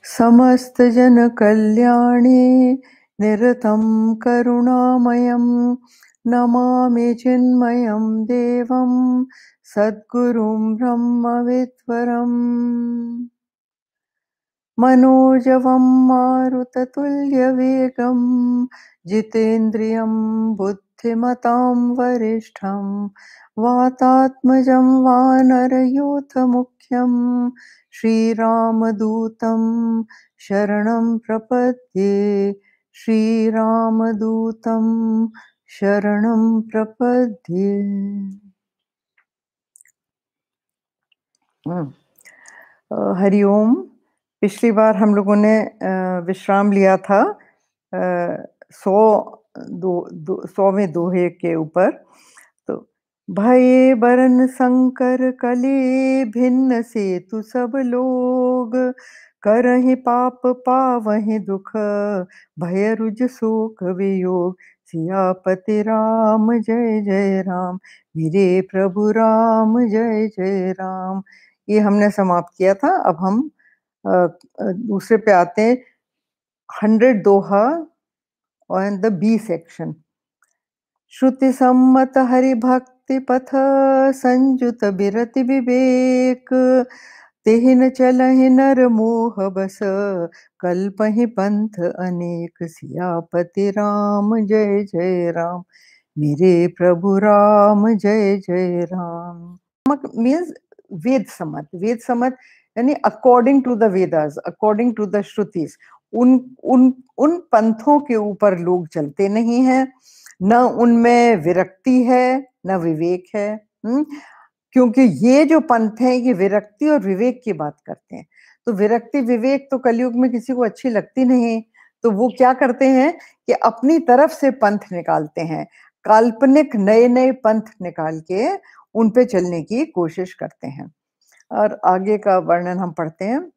समस्त जन कल्याणे निरतं करुणामयं नमामि चिन्मयं देवं सद्गुरुं ब्रह्मविद्वरम् मनोजवं मारुततुल्यवेगं जितेन्द्रियं बुद्धिमतां वरिष्ठं वातात्मजं वानरयूथमुख्यं श्रीरामदूतं शरणं प्रपद्ये श्रीरामदूतं शरणं प्रपद्ये। हरिओम। पिछली बार हम लोगों ने विश्राम लिया था 100वें दोहे के ऊपर। तो भये बरन संकर कले भिन्न से तु सब लोग करहि पाप पावहि दुख भय रुज शोक वियोग सियापति राम जय जय राम मेरे प्रभु राम जय जय राम। ये हमने समाप्त किया था। अब हम दूसरे पे आते हैं 100 दोहा और द बी सेक्शन। श्रुति सम्मत हरि भक्ति पथ संजुत बिरति विवेक तेहिन चलहि नर मोह बस कल्पहि पंथ अनेक सियापति राम जय जय राम मेरे प्रभु राम जय जय राम। मीन्स वेद सम्मत। वेद सम्मत यानी according to the Vedas, according to the shrutis. उन उन उन पंथों के ऊपर लोग चलते नहीं हैं, न उनमें विरक्ति है न विवेक है। क्योंकि ये जो पंथ है ये विरक्ति और विवेक की बात करते हैं। तो विरक्ति विवेक तो कलयुग में किसी को अच्छी लगती नहीं, तो वो क्या करते हैं कि अपनी तरफ से पंथ निकालते हैं, काल्पनिक नए नए पंथ निकाल के उन पे चलने की कोशिश करते हैं। और आगे का वर्णन हम पढ़ते हैं।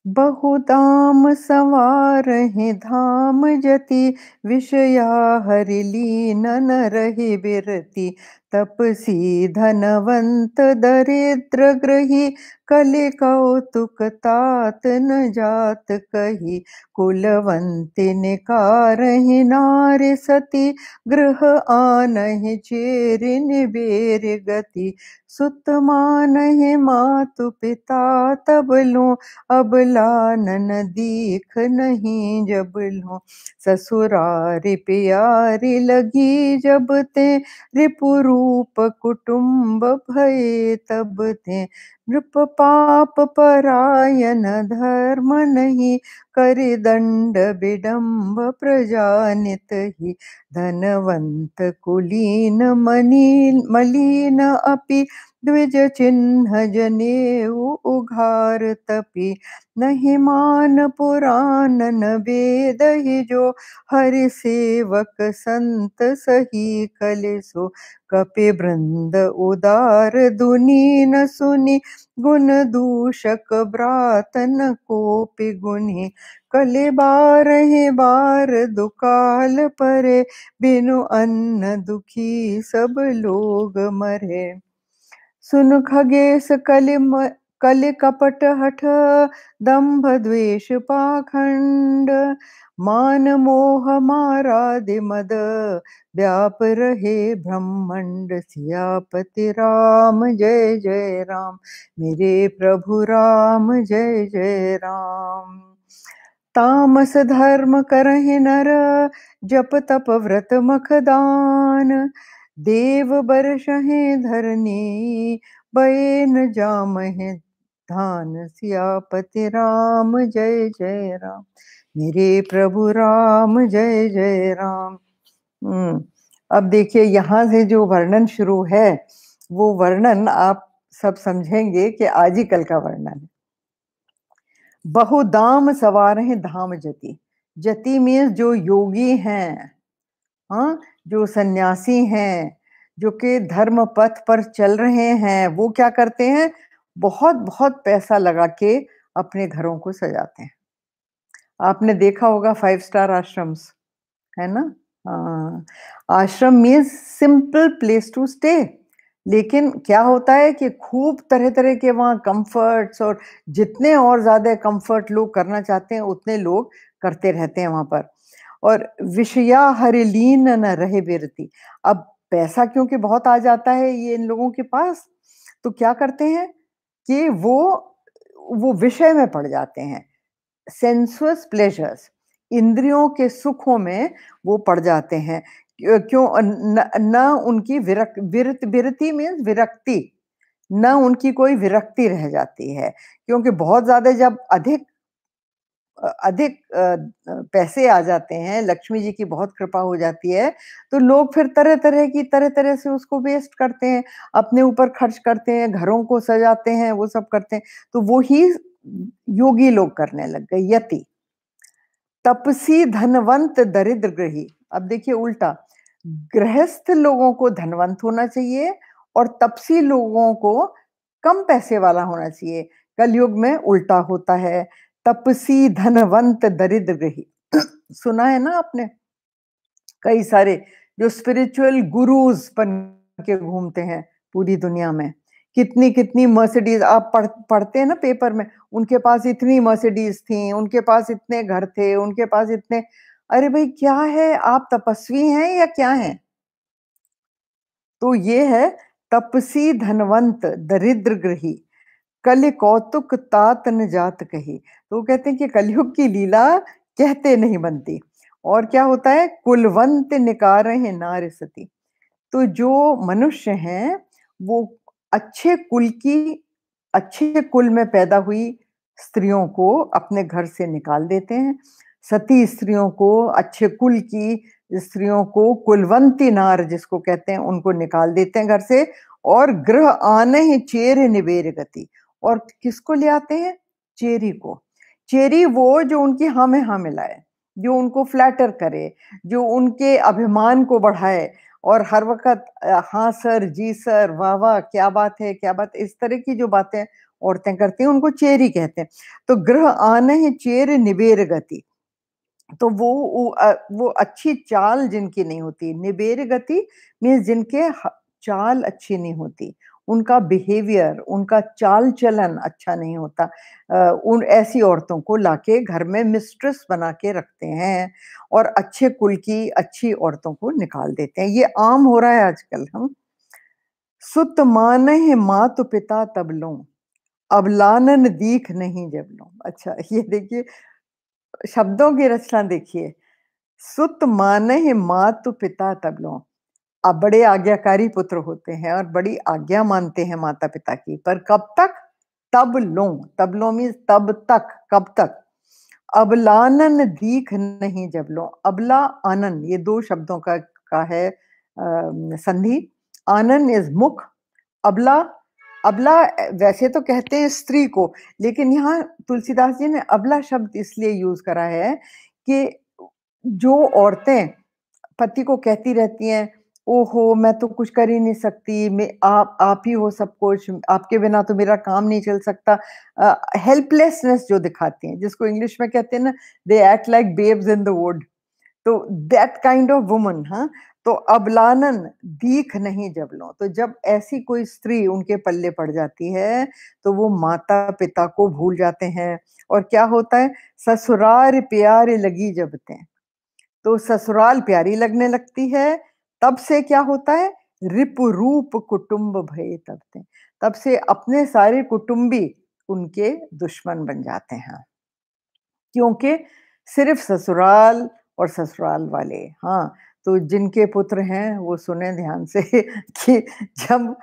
बहुधाम सवारहि धाम जति विषया हरि लीन न रहि बिरति तपसी धनवंत दरिद्र ग्रही कलि कौतुक तात न जात कही कुलवंती निकारहि नारी सती गृह आनहि चेरि निबेर गति सुत मानहि मातु पिता तब लो अबला नन दीख नहीं जब लो ससुरारी प्यारी लगी जब ते रिपुरूप कुटुंब भये तब ते नृप पाप परायन धर्म नहीं करि दंड विडम्ब प्रजानित ही धनवंत कुलीन मलिन अपि द्विज चिन्ह जनेऊ उघार तपी नहीं मान पुराण न वेद ही जो हरि सेवक संत सही कलेसो कपि वृंद उदार दुनी न सुनी गुण दूषक ब्रातन कोपि गुणी कले बार दुकाल परे बिनु अन्न दुखी सब लोग मरे सुन खगेश कलि कपट हठ दंभ द्वेष पाखंड मान मोह मारादि मद व्याप रहे ब्रह्मंड सियापति राम जय जय राम मेरे प्रभु राम जय जय राम। तामस धर्म करहि नर जप तप व्रत मखदान देव बरसहि धरनी बये न जामहि धान सियापति राम जय जय राम मेरे प्रभु राम जय जय राम। अब देखिए यहाँ से जो वर्णन शुरू है वो वर्णन आप सब समझेंगे कि आज ही कल का वर्णन है। बहुदाम सवार है धाम जति। जति मीन्स जो योगी हैं, हाँ, जो सन्यासी हैं, जो कि धर्म पथ पर चल रहे हैं, वो क्या करते हैं, बहुत बहुत पैसा लगा के अपने घरों को सजाते हैं। आपने देखा होगा 5 स्टार आश्रम्स, है ना। Ashram means simple place to stay, लेकिन क्या होता है कि खूब तरह-तरह के वहाँ कम्फर्ट्स और जितने और ज़्यादा कम्फर्ट लोग करना चाहते हैं, उतने लोग करते रहते हैं वहाँ पर। और विषया हरिलीन न रहे बिरति। अब पैसा क्योंकि बहुत आ जाता है ये इन लोगों के पास, तो क्या करते हैं कि वो विषय में पड़ जाते हैं। सेंसुअस प्लेजर्स, इंद्रियों के सुखों में वो पड़ जाते हैं। क्यों न उनकी विरति मीन्स विरक्ति, न उनकी कोई विरक्ति रह जाती है, क्योंकि बहुत ज्यादा जब अधिक पैसे आ जाते हैं, लक्ष्मी जी की बहुत कृपा हो जाती है, तो लोग फिर तरह-तरह से उसको वेस्ट करते हैं, अपने ऊपर खर्च करते हैं, घरों को सजाते हैं, वो सब करते हैं। तो वो ही योगी लोग करने लग गए, यति। तपसी धनवंत दरिद्र गृही। अब देखिए उल्टा, गृहस्थ लोगों को धनवंत होना चाहिए और तपसी लोगों को कम पैसे वाला होना चाहिए। कलयुग में उल्टा होता है, तपसी धनवंत दरिद्र गृही। सुना है ना आपने? कई सारे जो स्पिरिचुअल गुरुज बन के घूमते हैं पूरी दुनिया में, कितनी-कितनी मर्सिडीज आप पढ़ते हैं ना पेपर में, उनके पास इतनी मर्सिडीज थी, उनके पास इतने घर थे, उनके पास इतने। अरे भाई क्या है, आप तपस्वी हैं या क्या हैं? तो ये है तपसी धनवंत दरिद्र गृही, कलि कौतुक तात न जात कही। तो वो कहते हैं कि कलयुग की लीला कहते नहीं बनती। और क्या होता है, कुलवंत निकारहि नार सती। तो जो मनुष्य हैं वो अच्छे कुल की, अच्छे कुल में पैदा हुई स्त्रियों को अपने घर से निकाल देते हैं। सती स्त्रियों को, अच्छे कुल की स्त्रियों को, कुलवंती नार जिसको कहते हैं, उनको निकाल देते हैं घर से। और गृह आने ही चेर निबेर गति। और किसको ले आते हैं? चेरी को। चेरी वो जो उनकी हाँ में हाँ मिलाए, जो उनको फ्लैटर करे, जो उनके अभिमान को बढ़ाए और हर वक़्त हाँ सर, जी सर, वाह वाह, क्या बात है, क्या बात, इस तरह की जो बातें औरतें करती हैं, उनको चेरी कहते हैं। तो गृह आने ही चेर निबेर गति। तो वो अच्छी चाल जिनकी नहीं होती, निबेर गति मीन्स जिनके चाल अच्छी नहीं होती, उनका बिहेवियर, उनका चाल चलन अच्छा नहीं होता, उन ऐसी औरतों को लाके घर में मिस्ट्रेस बना के रखते हैं और अच्छे कुल की अच्छी औरतों को निकाल देते हैं। ये आम हो रहा है आजकल। हम सुत मानहि मातु पिता तब लो, अब लानन दीख नहीं जब लो। अच्छा ये देखिए शब्दों की रचना देखिए, सुत मानहि मातु पिता तब लो। अब बड़े आज्ञाकारी पुत्र होते हैं और बड़ी आज्ञा मानते हैं माता पिता की, पर कब तक? तब लो। तब लो मीन्स तब तक, कब तक? अबलानन दीख नहीं जब लो। अबला आनन, ये दो शब्दों का है संधि। आनन इज मुख, अबला, अबला वैसे तो कहते हैं स्त्री को, लेकिन यहाँ तुलसीदास जी ने अबला शब्द इसलिए यूज करा है कि जो औरतें पति को कहती रहती हैं, ओहो मैं तो कुछ कर ही नहीं सकती, मैं आप ही हो सब कुछ, आपके बिना तो मेरा काम नहीं चल सकता। हेल्पलेसनेस जो दिखाती हैं, जिसको इंग्लिश में कहते हैं ना, they act like babes in the wood. तो दैट काइंड ऑफ वुमन। हाँ, तो अबलानन दीख नहीं जब लो। तो जब ऐसी कोई स्त्री उनके पल्ले पड़ जाती है तो वो माता पिता को भूल जाते हैं। और क्या होता है, ससुरार प्यार लगी जब ते, तो ससुराल प्यारी लगने लगती है। तब से क्या होता है, रिपु रूप कुटुंब भय तब ते, तब से अपने सारे कुटुंबी उनके दुश्मन बन जाते हैं, क्योंकि सिर्फ ससुराल और ससुराल वाले। हाँ, तो जिनके पुत्र हैं वो सुने ध्यान से कि जब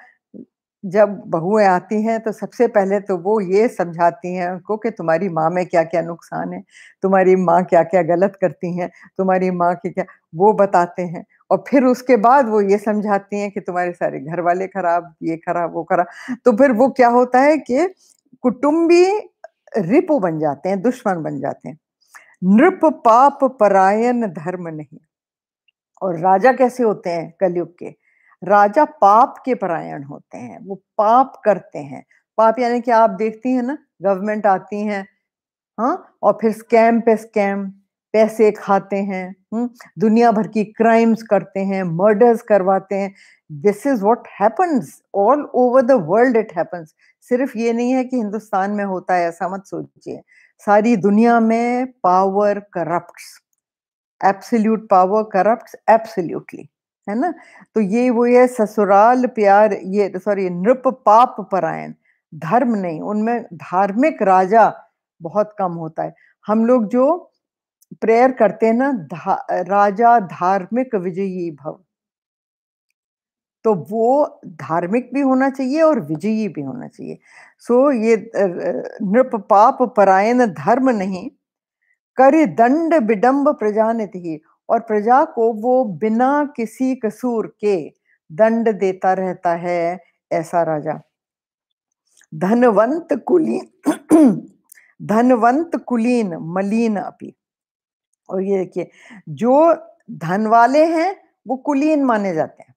जब बहुएं आती हैं तो सबसे पहले तो वो ये समझाती हैं उनको कि तुम्हारी माँ में क्या-क्या नुकसान है, तुम्हारी माँ क्या-क्या गलत करती हैं, तुम्हारी माँ के क्या, वो बताते हैं। और फिर उसके बाद वो ये समझाती हैं कि तुम्हारे सारे घर वाले खराब, ये खराब, वो खराब। तो फिर वो क्या होता है कि कुटुंबी रिपु बन जाते हैं, दुश्मन बन जाते हैं। नृप पाप परायण धर्म नहीं। और राजा कैसे होते हैं कलयुग के? राजा पाप के परायण होते हैं, वो पाप करते हैं। पाप यानी कि आप देखती हैं ना, गवर्नमेंट आती है, हाँ, और फिर स्कैम पे स्कैम, पैसे खाते हैं, दुनिया भर की क्राइम्स करते हैं, मर्डर्स करवाते हैं, this is what happens all over the world, it happens. सिर्फ ये नहीं है कि हिंदुस्तान में होता है, ऐसा मत सोचिए। सारी दुनिया में power corrupts, absolute power corrupts absolutely, है ना। तो ये वो है ससुराल प्यार, ये सॉरी नृप पाप परायण, धर्म नहीं, उनमें धार्मिक राजा बहुत कम होता है। हम लोग जो प्रेयर करते हैं ना, राजा धार्मिक विजयी भव, तो वो धार्मिक भी होना चाहिए और विजयी भी होना चाहिए। सो ये नृप पाप परायण धर्म नहीं, कर दंड विडंब प्रजानित ही, और प्रजा को वो बिना किसी कसूर के दंड देता रहता है, ऐसा राजा। धनवंत कुलीन धनवंत कुलीन मलिन अपी। और ये देखिए, जो धन वाले हैं वो कुलीन माने जाते हैं।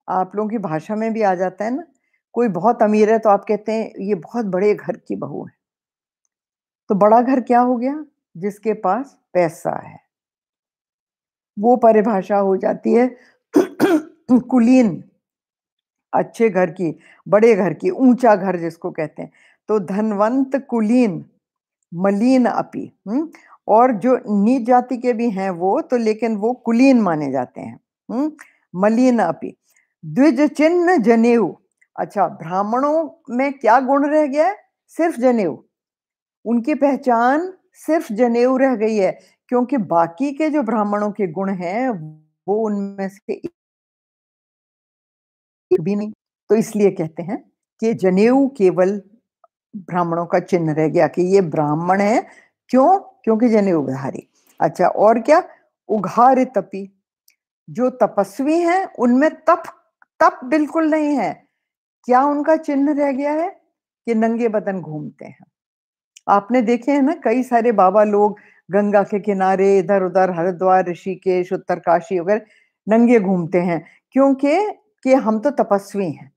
आप लोगों की भाषा में भी आ जाता है ना, कोई बहुत अमीर है तो आप कहते हैं ये बहुत बड़े घर की बहू है। तो बड़ा घर क्या हो गया? जिसके पास पैसा है, वो परिभाषा हो जाती है कुलीन, अच्छे घर की, बड़े घर की, ऊंचा घर जिसको कहते हैं। तो धनवंत कुलीन मलिन अपी, और जो नीच जाति के भी हैं वो तो, लेकिन वो कुलीन माने जाते हैं। मलिन अपी द्विज चिन्ह जनेऊ। अच्छा, ब्राह्मणों में क्या गुण रह गया है? सिर्फ जनेऊ, उनकी पहचान सिर्फ जनेऊ रह गई है, क्योंकि बाकी के जो ब्राह्मणों के गुण हैं वो उनमें से एक भी नहीं। तो इसलिए कहते हैं कि जनेऊ केवल ब्राह्मणों का चिन्ह रह गया कि ये ब्राह्मण है। क्यों? क्योंकि जनेऊधारी। अच्छा, और क्या? उघार तपी, जो तपस्वी हैं उनमें तप तप बिल्कुल नहीं है। क्या उनका चिन्ह रह गया है? कि नंगे बदन घूमते हैं। आपने देखे हैं ना, कई सारे बाबा लोग गंगा के किनारे इधर उधर हरिद्वार, ऋषिकेश, उत्तरकाशी वगैरह नंगे घूमते हैं, क्योंकि कि हम तो तपस्वी हैं।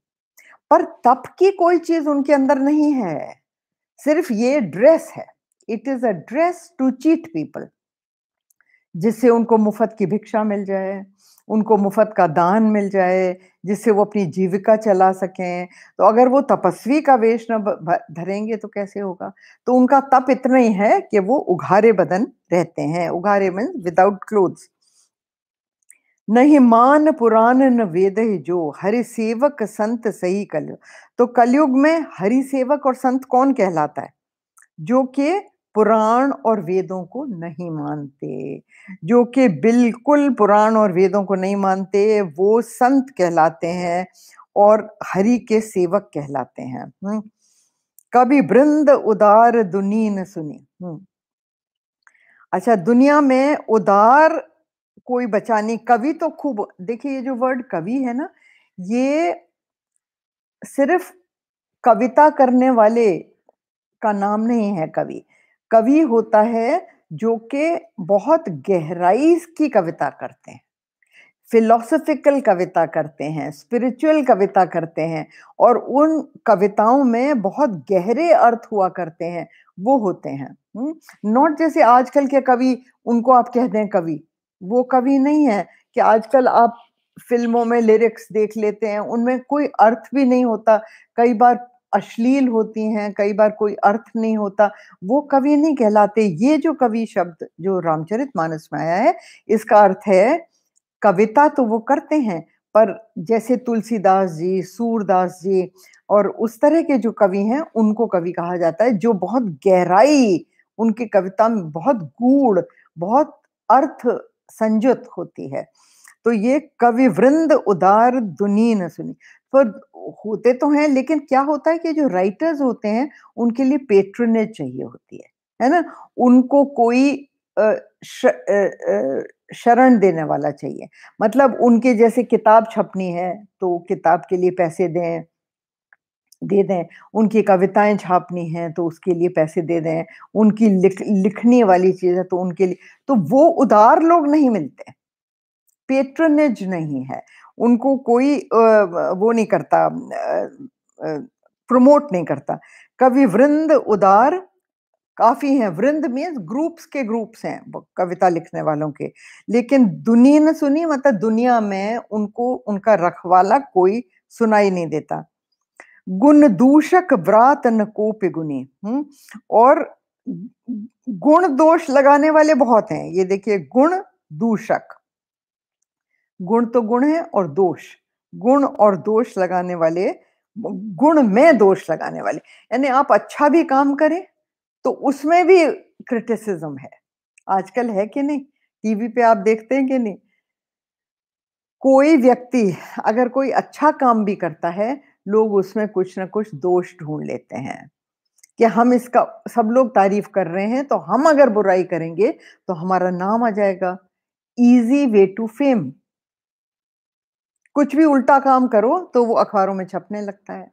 पर तप की कोई चीज उनके अंदर नहीं है, सिर्फ ये ड्रेस है। It is a dress to cheat people, जिससे उनको मुफ्त की भिक्षा मिल जाए, उनको मुफ्त का दान मिल जाए, जिससे वो अपनी जीविका चला सकें। तो अगर वो तपस्वी का वेश न धरेंगे तो कैसे होगा? तो उनका तप इतना ही है कि वो उघारे बदन रहते हैं। उघारे मीन्स विदाउट क्लोथ्स। नहीं मान पुराण न वेद जो, हरि सेवक संत सही कलयुग। तो कलयुग में हरि सेवक और संत कौन कहलाता है? जो कि पुराण और वेदों को नहीं मानते, जो कि बिल्कुल पुराण और वेदों को नहीं मानते, वो संत कहलाते हैं और हरि के सेवक कहलाते हैं। कवि वृंद उदार दुनीन सुनी। अच्छा, दुनिया में उदार कोई बचा नहीं। कवि तो खूब, देखिए ये जो वर्ड कवि है ना, ये सिर्फ कविता करने वाले का नाम नहीं है। कवि कवि होता है जो कि बहुत गहराई की कविता करते हैं, फिलोसॉफिकल कविता करते हैं, स्पिरिचुअल कविता करते हैं, और उन कविताओं में बहुत गहरे अर्थ हुआ करते हैं, वो होते हैं। नॉट जैसे आजकल के कवि, उनको आप कह दें कवि, वो कवि नहीं है। कि आजकल आप फिल्मों में लिरिक्स देख लेते हैं, उनमें कोई अर्थ भी नहीं होता, कई बार अश्लील होती हैं, कई बार कोई अर्थ नहीं होता, वो कवि नहीं कहलाते। ये जो कवि शब्द जो रामचरितमानस में आया है, इसका अर्थ है कविता तो वो करते हैं, पर जैसे तुलसीदास जी, सूरदास जी और उस तरह के जो कवि हैं, उनको कवि कहा जाता है, जो बहुत गहराई उनकी कविता में, बहुत गूढ़, बहुत अर्थ संजुत होती है। तो ये कवि वृंद उदार दुनी न सुनी। पर होते तो हैं, लेकिन क्या होता है कि जो राइटर्स होते हैं उनके लिए पेट्रोनेज चाहिए होती है ना। उनको कोई शरण देने वाला चाहिए। मतलब उनके जैसे किताब छपनी है तो किताब के लिए पैसे दें, दे दें। उनकी कविताएं छापनी हैं तो उसके लिए पैसे दे दें। उनकी लिखने वाली चीज है तो उनके लिए, तो वो उदार लोग नहीं मिलते, पेट्रनेज नहीं है। उनको कोई वो नहीं करता, प्रमोट नहीं करता। कवि वृंद उदार काफी हैं। वृंद मीन्स ग्रुप्स के ग्रुप्स हैं कविता लिखने वालों के, लेकिन दुनी न सुनी मतलब दुनिया में उनको उनका रखवाला कोई सुनाई नहीं देता। गुण दूषक व्रात न कोपि गुनी। और गुण दोष लगाने वाले बहुत हैं। ये देखिए, गुण दूषक, गुण तो गुण है और दोष, गुण और दोष लगाने वाले, गुण में दोष लगाने वाले, यानी आप अच्छा भी काम करें तो उसमें भी क्रिटिसिज्म है। आजकल है कि नहीं, टीवी पे आप देखते हैं कि नहीं, कोई व्यक्ति अगर कोई अच्छा काम भी करता है, लोग उसमें कुछ ना कुछ दोष ढूंढ लेते हैं कि हम इसका, सब लोग तारीफ कर रहे हैं तो हम अगर बुराई करेंगे तो हमारा नाम आ जाएगा। Easy way to fame. कुछ भी उल्टा काम करो तो वो अखबारों में छपने लगता है,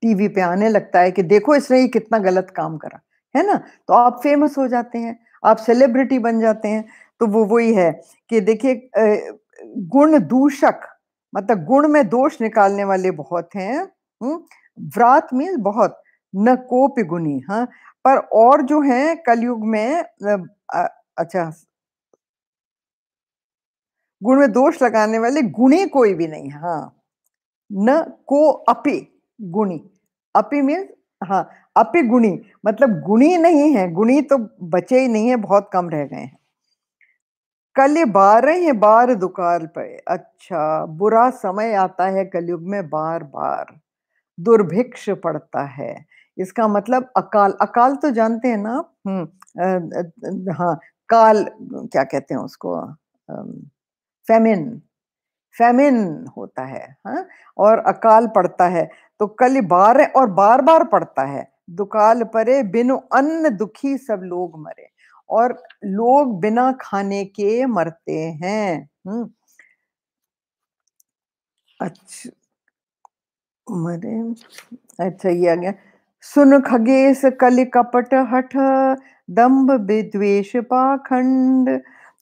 टीवी पे आने लगता है कि देखो इसने ये कितना गलत काम करा, है ना। तो आप फेमस हो जाते हैं, आप सेलिब्रिटी बन जाते हैं। तो वो वही है कि देखिए, गुण दूषक मतलब गुण में दोष निकालने वाले बहुत हैं। व्रात मीन्स बहुत, न कोपि गुणी। हाँ, पर और जो है कलयुग में अच्छा, गुण में दोष लगाने वाले गुणी कोई भी नहीं। हाँ, न को अपि गुणी। अपि मीन्स, हाँ, अपि गुणी मतलब गुणी नहीं है, गुणी तो बचे ही नहीं है, बहुत कम रह गए हैं। कल 12 बार दुकाल पे। अच्छा, बुरा समय आता है कलयुग में बार बार, दुर्भिक्ष पड़ता है। इसका मतलब अकाल, अकाल तो जानते हैं ना आप? हाँ, काल क्या कहते हैं उसको, फेमिन, फेमिन होता है। हाँ, और अकाल पड़ता है। तो कल बार और बार बार पड़ता है। दुकाल परे बिनु अन्न दुखी सब लोग मरे, और लोग बिना खाने के मरते हैं। अच्छा, मरे, अच्छा ये आ गया। सुन खगेश कलि कपट हठ, दंभ विद्वेष पाखंड।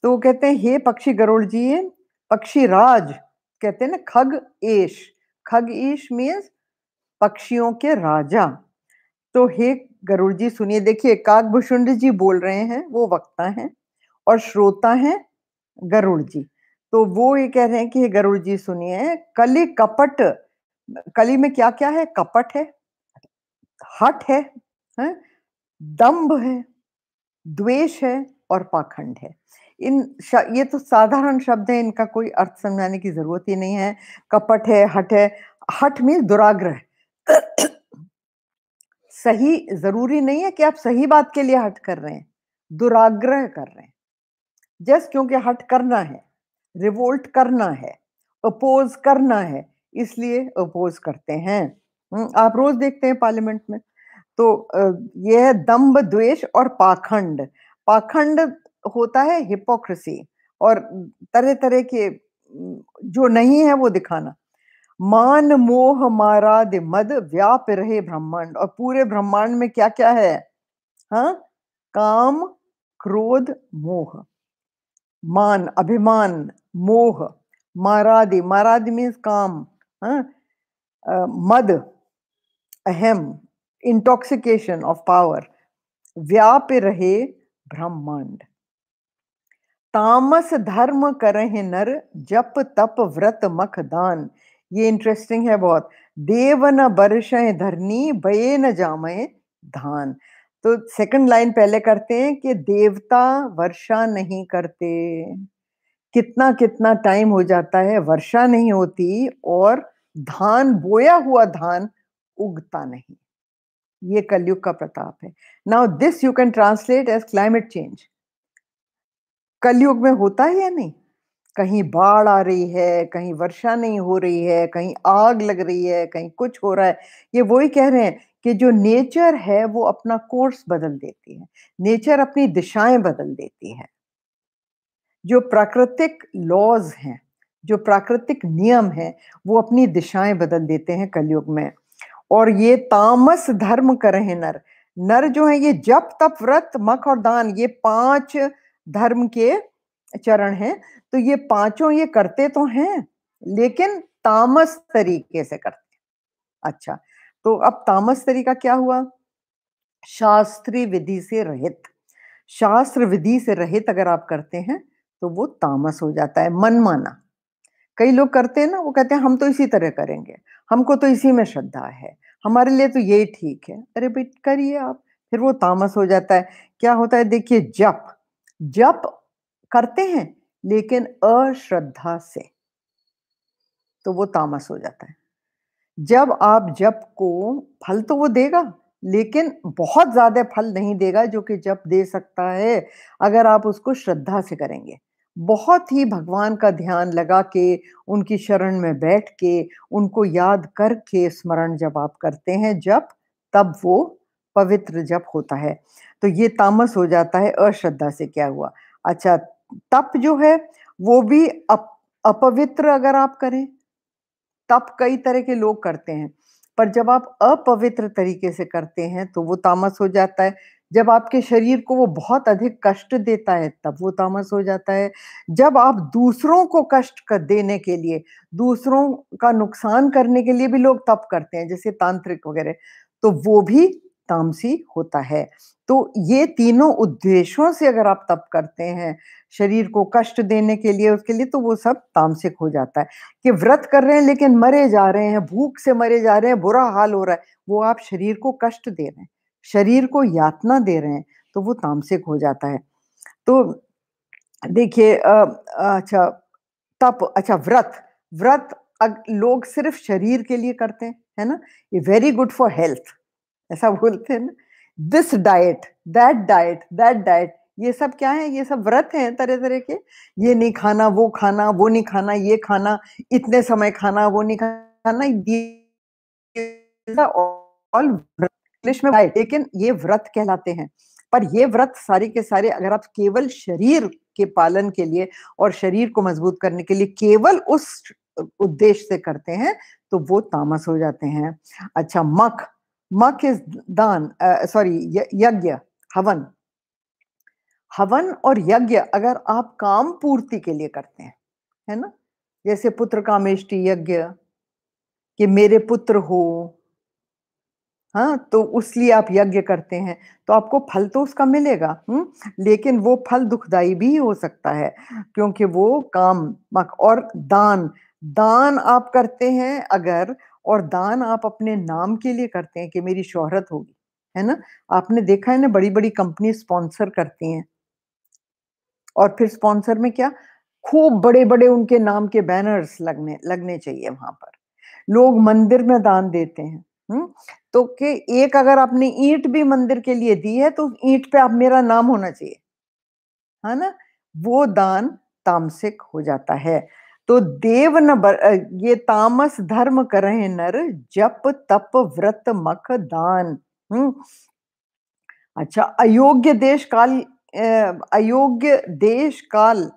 तो वो कहते हैं, हे पक्षी गरुड़ जी, पक्षी राज कहते हैं ना, खग एश, खग ईश मीन्स पक्षियों के राजा। तो हे गरुड़ जी सुनिए, देखिए काकभूषुंड जी बोल रहे हैं, वो वक्ता हैं और श्रोता हैं गरुड़ जी। तो वो ये कह रहे हैं कि हे गरुड़ जी सुनिए, कलि कपट, कली में क्या क्या है, कपट है, हठ है, हैं? दंभ है, द्वेष है और पाखंड है। ये तो साधारण शब्द है, इनका कोई अर्थ समझाने की जरूरत ही नहीं है। कपट है, हठ है। हठ मीन्स दुराग्रह। सही जरूरी नहीं है कि आप सही बात के लिए हठ कर रहे हैं, दुराग्रह कर रहे हैं। जस्ट क्योंकि हट करना है, रिवोल्ट करना है, अपोज करना है, इसलिए अपोज करते हैं। आप रोज देखते हैं पार्लियामेंट में। तो यह है दंभ, द्वेष और पाखंड। पाखंड होता है हिपोक्रेसी, और तरह तरह के जो नहीं है वो दिखाना। मान मोह माराद मद व्याप रहे ब्रह्मांड, और पूरे ब्रह्मांड में क्या क्या है, हाँ, काम, क्रोध, मोह। मान अभिमान, मोह, मारादि, मारादि मीन्स काम, हाँ, मद अहम, इंटॉक्सिकेशन ऑफ पावर, व्याप रहे ब्रह्मांड। तामस धर्म करहि नर, जप तप व्रत मख दान। ये इंटरेस्टिंग है बहुत। देव न बरसय धरनी, बये न जामय धान। तो सेकंड लाइन पहले करते हैं कि देवता वर्षा नहीं करते। कितना कितना टाइम हो जाता है, वर्षा नहीं होती, और धान, बोया हुआ धान उगता नहीं। ये कलयुग का प्रताप है। Now this you can translate as climate change. Kalyug में होता है या नहीं, कहीं बाढ़ आ रही है, कहीं वर्षा नहीं हो रही है, कहीं आग लग रही है, कहीं कुछ हो रहा है। ये वही कह रहे हैं कि जो नेचर है वो अपना कोर्स बदल देती है, नेचर अपनी दिशाएं बदल देती है। जो प्राकृतिक लॉज हैं, जो प्राकृतिक नियम हैं, वो अपनी दिशाएं बदल देते हैं कलयुग में। और ये तामस धर्म करहे नर, नर जो है ये जप तप व्रत मख और दान, ये 5 धर्म के चरण हैं। तो ये पांचों ये करते तो हैं, लेकिन तामस तरीके से करते हैं। अच्छा, तो अब तामस तरीका क्या हुआ, शास्त्रीय विधि से रहित, शास्त्र विधि से रहित अगर आप करते हैं तो वो तामस हो जाता है, मनमाना। कई लोग करते हैं ना, वो कहते हैं हम तो इसी तरह करेंगे, हमको तो इसी में श्रद्धा है, हमारे लिए तो ये ठीक है। अरे भाई करिए आप, फिर वो तामस हो जाता है। क्या होता है देखिए, जप जप करते हैं लेकिन अश्रद्धा से, तो वो तामस हो जाता है। जब आप जप को, फल तो वो देगा लेकिन बहुत ज्यादा फल नहीं देगा जो कि जप दे सकता है अगर आप उसको श्रद्धा से करेंगे। बहुत ही भगवान का ध्यान लगा के, उनकी शरण में बैठ के, उनको याद करके स्मरण जब आप करते हैं जप, तब वो पवित्र जप होता है। तो ये तामस हो जाता है अश्रद्धा से। क्या हुआ? अच्छा, तप जो है वो भी अपवित्र अगर आप करें, तप कई तरह के लोग करते हैं, पर जब आप अपवित्र तरीके से करते हैं तो वो तामस हो जाता है। जब आपके शरीर को वो बहुत अधिक कष्ट देता है तब वो तामस हो जाता है। जब आप दूसरों को कष्ट कर देने के लिए, दूसरों का नुकसान करने के लिए भी लोग तप करते हैं, जैसे तांत्रिक वगैरह, तो वो भी तामसी होता है। तो ये तीनों उद्देश्यों से अगर आप तप करते हैं, शरीर को कष्ट देने के लिए, उसके लिए, तो वो सब तामसिक हो जाता है। कि व्रत कर रहे हैं लेकिन मरे जा रहे हैं, भूख से मरे जा रहे हैं, बुरा हाल हो रहा है, वो आप शरीर को कष्ट दे रहे हैं, शरीर को यातना दे रहे हैं, तो वो तामसिक हो जाता है। तो देखिए अच्छा, तप, अच्छा व्रत, व्रत लोग सिर्फ शरीर के लिए करते हैं, है ना? ये वेरी गुड फॉर हेल्थ, ऐसा बोलते हैं ना, दिस डाइट, दैट डाइट, ये सब क्या है? ये सब व्रत हैं तरह तरह के। ये नहीं खाना, वो खाना, वो नहीं खाना, ये खाना, इतने समय खाना, वो नहीं खाना, ऑल इंग्लिश में डाइट, लेकिन ये व्रत कहलाते हैं। पर ये व्रत सारे के सारे अगर आप केवल शरीर के पालन के लिए और शरीर को मजबूत करने के लिए केवल उस उद्देश्य से करते हैं तो वो तामस हो जाते हैं। अच्छा, मक, मक इज दान, सॉरी, यज्ञ, हवन। हवन और यज्ञ अगर आप काम पूर्ति के लिए करते हैं, है ना, जैसे पुत्र कामेष्टि यज्ञ, कि मेरे पुत्र हो, हाँ, तो उसलिए आप यज्ञ करते हैं, तो आपको फल तो उसका मिलेगा, लेकिन वो फल दुखदाई भी हो सकता है, क्योंकि वो काम मक। और दान, दान आप करते हैं अगर, और दान आप अपने नाम के लिए करते हैं कि मेरी शोहरत होगी, है ना? आपने देखा है ना, बड़ी बड़ी कंपनी स्पॉन्सर करती हैं, और फिर स्पॉन्सर में क्या, खूब बड़े बड़े उनके नाम के बैनर्स लगने लगने चाहिए वहां पर। लोग मंदिर में दान देते हैं, तो कि एक अगर आपने ईंट भी मंदिर के लिए दी है तो ईंट पे आप मेरा नाम होना चाहिए, है ना? वो दान तामसिक हो जाता है। तो देव न ये तामस धर्म करहि नर, जप तप व्रत मख दान। हम्म अच्छा, अयोग्य देश काल, अयोग्य देश काल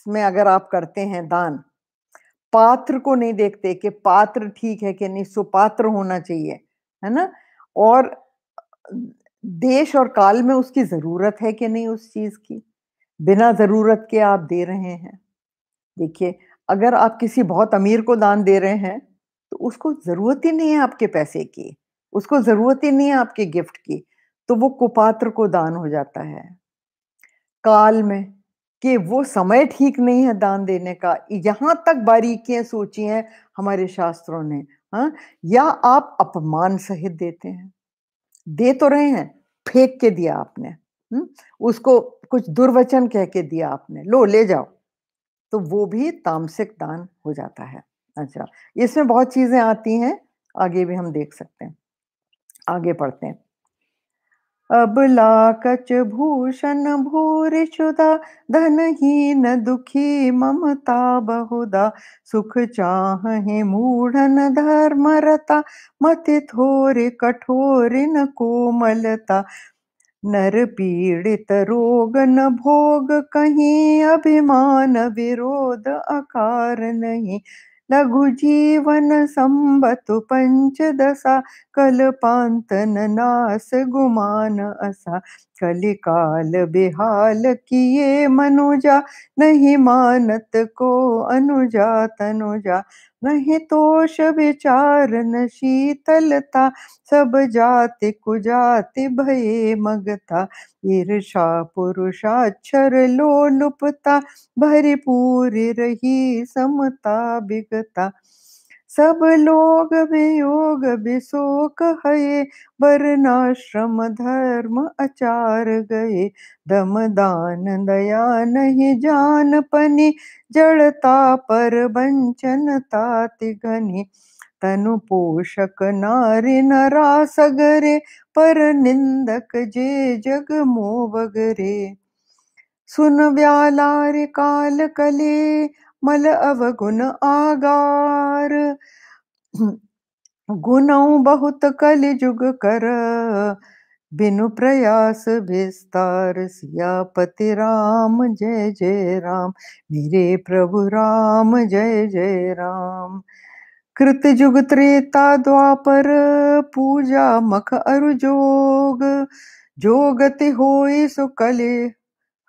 में अगर आप करते हैं दान, पात्र को नहीं देखते कि पात्र ठीक है कि नहीं, सुपात्र होना चाहिए, है ना? और देश और काल में उसकी जरूरत है कि नहीं उस चीज की, बिना जरूरत के आप दे रहे हैं। देखिए, अगर आप किसी बहुत अमीर को दान दे रहे हैं तो उसको जरूरत ही नहीं है आपके पैसे की, उसको जरूरत ही नहीं है आपके गिफ्ट की, तो वो कुपात्र को दान हो जाता है। काल में, कि वो समय ठीक नहीं है दान देने का, यहां तक बारीकियां सोची हैं हमारे शास्त्रों ने। हाँ, या आप अपमान सहित देते हैं, दे तो रहे हैं, फेंक के दिया आपने, उसको कुछ दुर्वचन कह के दिया आपने, लो ले जाओ, तो वो भी तामसिक दान हो जाता है। अच्छा, इसमें बहुत चीजें आती हैं, आगे भी हम देख सकते हैं, आगे पढ़ते हैं। अबला कच भूषण भूरि क्षुधा, धनहीन दुखी ममता बहुधा, सुख चाहहि मूढ़न धर्म रता, मति थोरि कठोरिन कोमलता, नर पीड़ित रोग न भोग कहीं, अभिमान विरोध अकार नहीं, लघु जीवन संबतु पंचदशा, कल्पांतन नास गुमान असा, कलिकाल बेहाल किए मनुजा, नहीं मानत को अनुजा तनुजा। नहीं तोष विचार न शीतलता, सब जाति कुजाति भये मगता, ईर्षा पुरुषाक्षर लोलुपता, भरी पूरी रही समता विगता। सब लोग वियोग विशोक हये, वर्णाश्रम धर्म आचार गए, दम दान दया नहीं जान पनी, जड़ता पर वंचनता तिगनि, तनु पोषक नारी नरास गरे, पर निंदक जे जग मोवगरे। सुन व्यालार काल कले, मल अवगुण आगार, गुणों बहुत कलि जुग कर, बिनु प्रयास विस्तार। सियापति राम जय जय राम, मेरे प्रभु राम जय जय राम। कृत जुग त्रेता द्वापर, पूजा मख अरु जोग, जोगति होई सो कलि,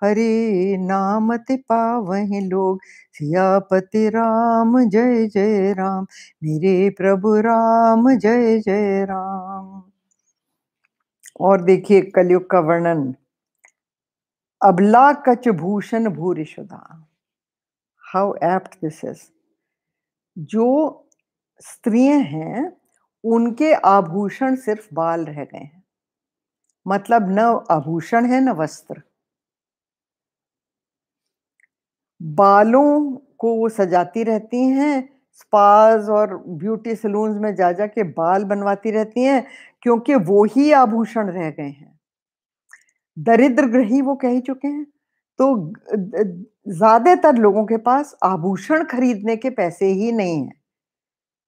हरि नाम ते पावहि लोग। सियापति राम जय जय राम, मेरे प्रभु राम जय जय राम। और देखिए कलयुग का वर्णन, अबला कच भूषण भूरिशुदा, हाउ एप्ट दिस इज। जो स्त्रियां हैं उनके आभूषण सिर्फ बाल रह गए हैं, मतलब न आभूषण है न वस्त्र। बालों को वो सजाती रहती हैं, स्पाज और ब्यूटी सलून्स में जा जा के बाल बनवाती रहती हैं, क्योंकि वो ही आभूषण रह गए हैं। दरिद्र ग्रही वो कह ही चुके हैं। तो ज्यादातर लोगों के पास आभूषण खरीदने के पैसे ही नहीं है।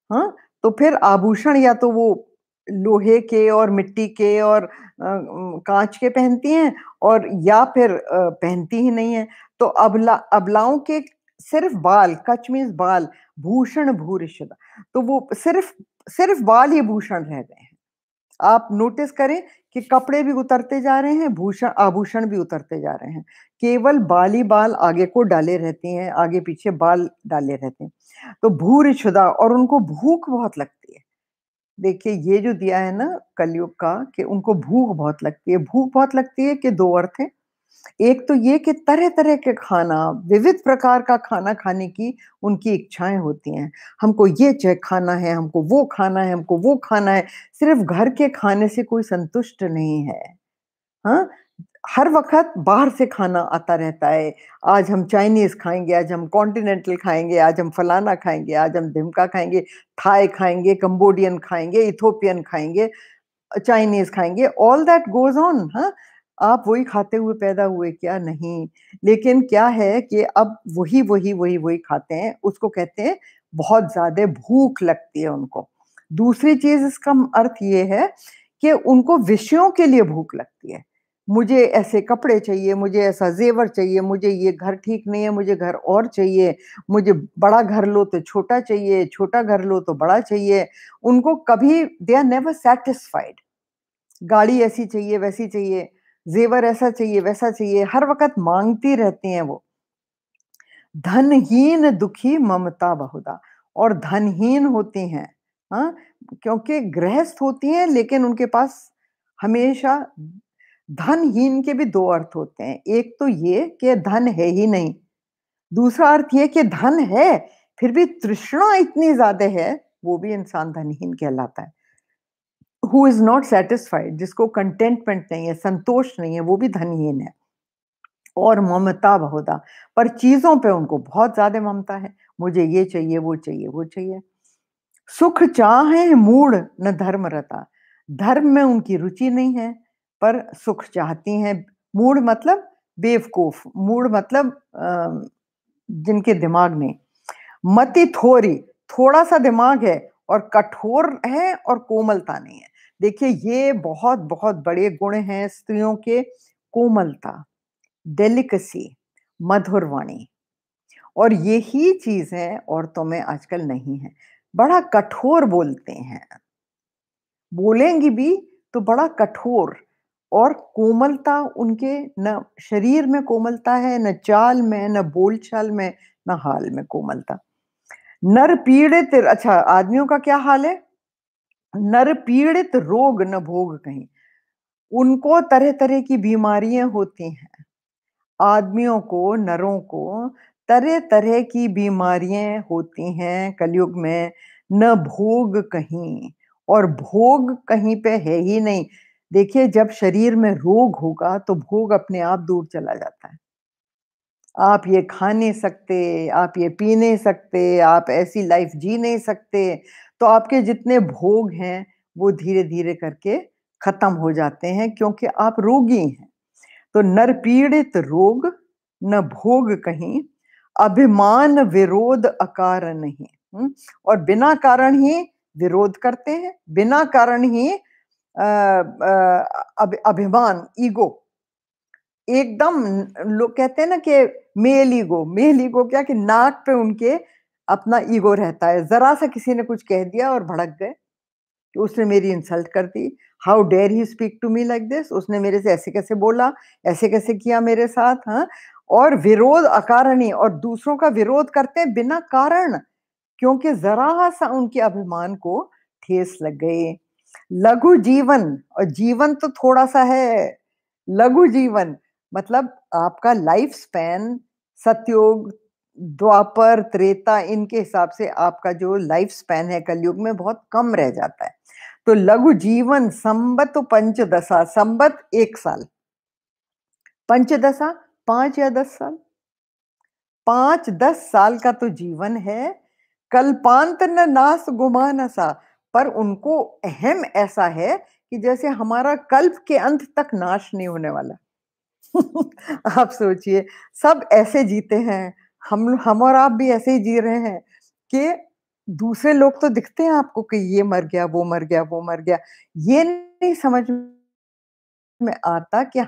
हाँ, तो फिर आभूषण या तो वो लोहे के और मिट्टी के और कांच के पहनती हैं, और या फिर पहनती ही नहीं है। तो अबलाओं के सिर्फ बाल, कच मीन्स बाल, भूषण भूरिशुदा, तो वो सिर्फ सिर्फ बाल ही भूषण रह गए हैं। आप नोटिस करें कि कपड़े भी उतरते जा रहे हैं, भूषण आभूषण भी उतरते जा रहे हैं, केवल बाल ही बाल आगे को डाले रहती हैं, आगे पीछे बाल डाले रहते हैं। तो भूरिशुदा, और उनको भूख बहुत लगती है। देखिए ये जो दिया है ना कलयुग का, कि उनको भूख बहुत लगती है। भूख बहुत लगती है कि दो अर्थ है। एक तो ये कि तरह तरह के खाना, विविध प्रकार का खाना खाने की उनकी इच्छाएं होती हैं। हमको ये खाना है, हमको वो खाना है, हमको वो खाना है। सिर्फ घर के खाने से कोई संतुष्ट नहीं है। हाँ, हर वक्त बाहर से खाना आता रहता है। आज हम चाइनीज खाएंगे, आज हम कॉन्टिनेंटल खाएंगे, आज हम फलाना खाएंगे, आज हम धिमका खाएंगे, थाई खाएंगे, कंबोडियन खाएंगे, इथोपियन खाएंगे, चाइनीज खाएंगे, ऑल दैट गोज ऑन। हाँ, आप वही खाते हुए पैदा हुए क्या? नहीं। लेकिन क्या है कि अब वही वही वही वही खाते हैं, उसको कहते हैं बहुत ज्यादा भूख लगती है उनको। दूसरी चीज इसका अर्थ ये है कि उनको विषयों के लिए भूख लगती है। मुझे ऐसे कपड़े चाहिए, मुझे ऐसा जेवर चाहिए, मुझे ये घर ठीक नहीं है, मुझे घर और चाहिए, मुझे बड़ा घर लो तो छोटा चाहिए, छोटा घर लो तो बड़ा चाहिए। उनको कभी दे आर नेवर सेटिस्फाइड। गाड़ी ऐसी चाहिए, वैसी चाहिए, जेवर ऐसा चाहिए, वैसा चाहिए, हर वक्त मांगती रहती हैं वो। धनहीन दुखी ममता बहुधा, और धनहीन होती हैं। हाँ, क्योंकि गृहस्थ होती हैं लेकिन उनके पास हमेशा, धनहीन के भी दो अर्थ होते हैं। एक तो ये कि धन है ही नहीं, दूसरा अर्थ ये कि धन है फिर भी तृष्णा इतनी ज्यादा है, वो भी इंसान धनहीन कहलाता है। हु इज नॉट सेटिस्फाइड, जिसको कंटेंटमेंट नहीं है, संतोष नहीं है, वो भी धनहीन है। और ममता बहुधा, पर चीजों पे उनको बहुत ज्यादा ममता है। मुझे ये चाहिए, वो चाहिए, वो चाहिए। सुख चाहे मूढ़ न धर्म रता, धर्म में उनकी रुचि नहीं है पर सुख चाहती हैं। मूढ़ मतलब बेवकूफ, मूढ़ मतलब जिनके दिमाग में मति थोरी, थोड़ा सा दिमाग है, और कठोर है और कोमलता नहीं है। देखिए ये बहुत बहुत बड़े गुण हैं स्त्रियों के, कोमलता, डेलिकेसी, मधुर वाणी। और यही चीजें औरतों में आजकल नहीं है। बड़ा कठोर बोलते हैं, बोलेंगी भी तो बड़ा कठोर। और कोमलता उनके, न शरीर में कोमलता है, न चाल में, न बोलचाल में, न हाल में कोमलता। नर पीड़ित, अच्छा आदमियों का क्या हाल है? नर पीड़ित रोग न भोग कहीं, उनको तरह तरह की बीमारियां होती हैं। आदमियों को, नरों को तरह तरह की बीमारियां होती हैं कलयुग में, न भोग कहीं, और भोग कहीं पे है ही नहीं। देखिए, जब शरीर में रोग होगा तो भोग अपने आप दूर चला जाता है। आप ये खा नहीं सकते, आप ये पी नहीं सकते, आप ऐसी लाइफ जी नहीं सकते, तो आपके जितने भोग हैं वो धीरे धीरे करके खत्म हो जाते हैं, क्योंकि आप रोगी हैं। तो नर पीड़ित रोग न भोग कहीं, अभिमान विरोध अकारण नहीं। और बिना कारण ही विरोध करते हैं, बिना कारण ही अभिमान, ईगो, एकदम लोग कहते हैं ना कि मेल ईगो क्या, कि नाक पे उनके अपना ईगो रहता है। जरा सा किसी ने कुछ कह दिया और भड़क गए कि उसने मेरी इंसल्ट कर दी, how dare he speak to me like this, उसने मेरे से ऐसे कैसे बोला, ऐसे कैसे किया मेरे साथ। हाँ, और विरोध अकारणीय, और दूसरों का विरोध करते हैं बिना कारण, क्योंकि जरा सा उनके अभिमान को ठेस लग गई। लघु जीवन, और जीवन तो थोड़ा सा है, लघु जीवन मतलब आपका लाइफ स्पैन सतयुग, द्वापर, त्रेता, इनके हिसाब से आपका जो लाइफ स्पैन है कलयुग में बहुत कम रह जाता है। तो लघु जीवन संबत पंचदशा, संबत 1 साल, पंचदशा 5 या 10 साल, 5-10 साल का तो जीवन है। कल्पांत न नास गुमानसा, पर उनको अहम ऐसा है कि जैसे हमारा कल्प के अंत तक नाश नहीं होने वाला। आप सोचिए, सब ऐसे जीते हैं, हम और आप भी ऐसे ही जी रहे हैं कि दूसरे लोग तो दिखते हैं आपको कि ये मर गया, वो मर गया, वो मर गया। ये नहीं समझ में आता कि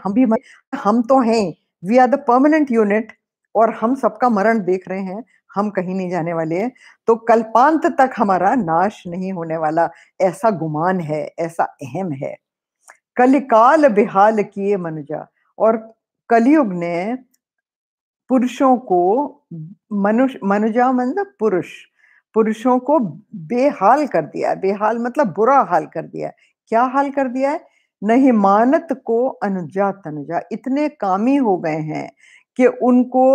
हम तो हैं, we are the permanent unit, और हम सबका मरण देख रहे हैं, हम कहीं नहीं जाने वाले हैं। तो कल्पांत तक हमारा नाश नहीं होने वाला, ऐसा गुमान है, ऐसा अहम है। कलिकाल बेहाल किए मनुजा, और कलयुग ने पुरुषों को, मनुजा मतलब पुरुष, पुरुषों को बेहाल कर दिया। बेहाल मतलब बुरा हाल कर दिया। क्या हाल कर दिया है? नहीं मानत को अनुजा तनुजा, इतने कामी हो गए हैं कि उनको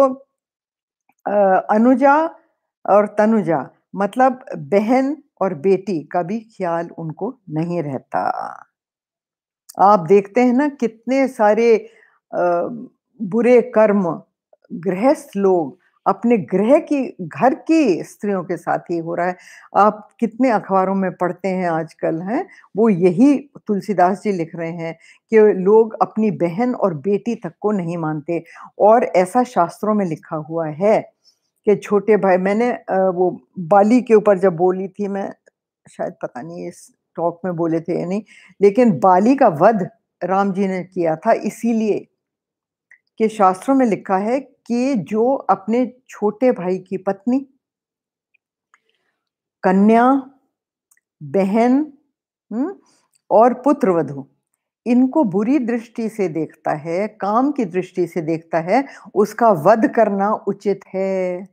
अनुजा और तनुजा मतलब बहन और बेटी का भी ख्याल उनको नहीं रहता। आप देखते हैं ना, कितने सारे बुरे कर्म गृहस्थ लोग अपने गृह की, घर की स्त्रियों के साथ ही हो रहा है। आप कितने अखबारों में पढ़ते हैं आजकल, हैं वो यही तुलसीदास जी लिख रहे हैं कि लोग अपनी बहन और बेटी तक को नहीं मानते। और ऐसा शास्त्रों में लिखा हुआ है कि छोटे भाई, मैंने वो बाली के ऊपर जब बोली थी मैं, शायद पता नहीं इस टॉक में बोले थे या नहीं, लेकिन बाली का वध राम जी ने किया था इसीलिए कि शास्त्रों में लिखा है कि जो अपने छोटे भाई की पत्नी, कन्या, बहन, और पुत्रवधू, इनको बुरी दृष्टि से देखता है, काम की दृष्टि से देखता है, उसका वध करना उचित है,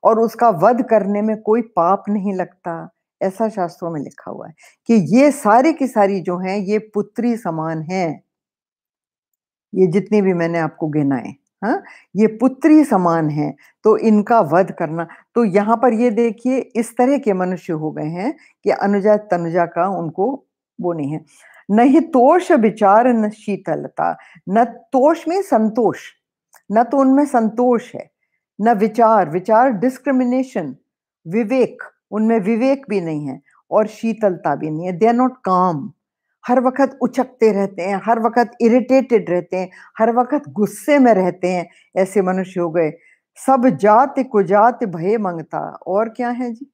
और उसका वध करने में कोई पाप नहीं लगता। ऐसा शास्त्रों में लिखा हुआ है कि ये सारी की सारी जो हैं ये पुत्री समान हैं। ये जितनी भी मैंने आपको गिनाए, हाँ, ये पुत्री समान हैं, तो इनका वध करना। तो यहाँ पर ये देखिए, इस तरह के मनुष्य हो गए हैं कि अनुजा तनुजा का उनको वो नहीं है। नहीं तोष विचार न शीतलता, न तोष में संतोष, न तो उनमें संतोष है, न विचार, विचार डिस्क्रिमिनेशन, विवेक, उनमें विवेक भी नहीं है, और शीतलता भी नहीं है। दे आर नॉट काम, हर वक्त उचकते रहते हैं, हर वक्त इरिटेटेड रहते हैं, हर वक्त गुस्से में रहते हैं। ऐसे मनुष्य हो गए। सब जाति कुजाति भय मंगता, और क्या है जी,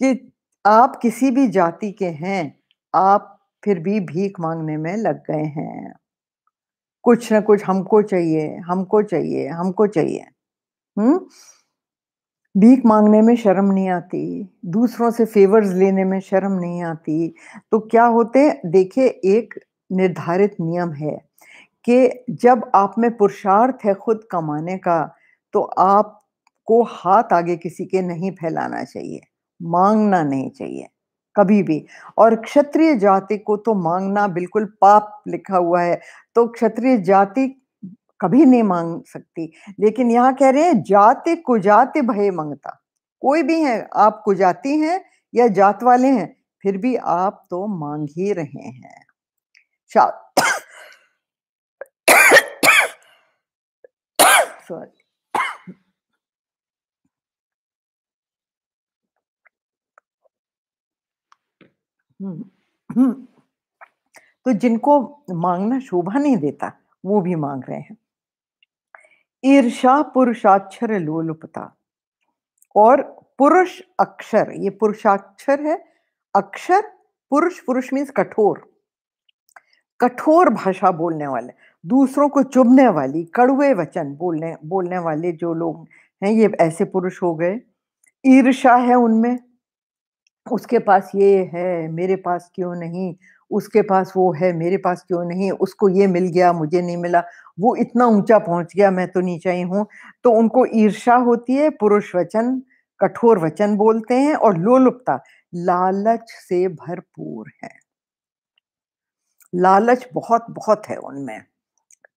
कि आप किसी भी जाति के हैं, आप फिर भी भीख मांगने में लग गए हैं। कुछ ना कुछ हमको चाहिए, हमको चाहिए, हमको चाहिए। हम्म, भीख मांगने में शर्म नहीं आती, दूसरों से फेवर्स लेने में शर्म नहीं आती। तो क्या होते, देखिए एक निर्धारित नियम है कि जब आप में पुरुषार्थ है खुद कमाने का, तो आपको हाथ आगे किसी के नहीं फैलाना चाहिए। मांगना नहीं चाहिए कभी भी। और क्षत्रिय जाति को तो मांगना बिल्कुल पाप लिखा हुआ है, तो क्षत्रिय जाति कभी नहीं मांग सकती। लेकिन यहाँ कह रहे हैं जाति कुजाति भय मंगता। कोई भी है, आप कुजाति हैं या जात वाले हैं, फिर भी आप तो मांग ही रहे हैं। सॉरी। तो जिनको मांगना शोभा नहीं देता, वो भी मांग रहे हैं। ईर्षा पुरुषाक्षर लोलुपता। और पुरुष अक्षर, ये पुरुषाक्षर है। अक्षर, पुरुष, पुरुष मीन्स कठोर, कठोर भाषा बोलने वाले, दूसरों को चुभने वाली, कड़वे वचन बोलने बोलने वाले जो लोग हैं, ये ऐसे पुरुष हो गए। ईर्षा है उनमें, उसके पास ये है मेरे पास क्यों नहीं, उसके पास वो है मेरे पास क्यों नहीं, उसको ये मिल गया मुझे नहीं मिला, वो इतना ऊंचा पहुंच गया मैं तो नीचा ही हूं। तो उनको ईर्षा होती है, पुरुष वचन, कठोर वचन बोलते हैं। और लोलुपता, लालच से भरपूर है। लालच बहुत बहुत है उनमें,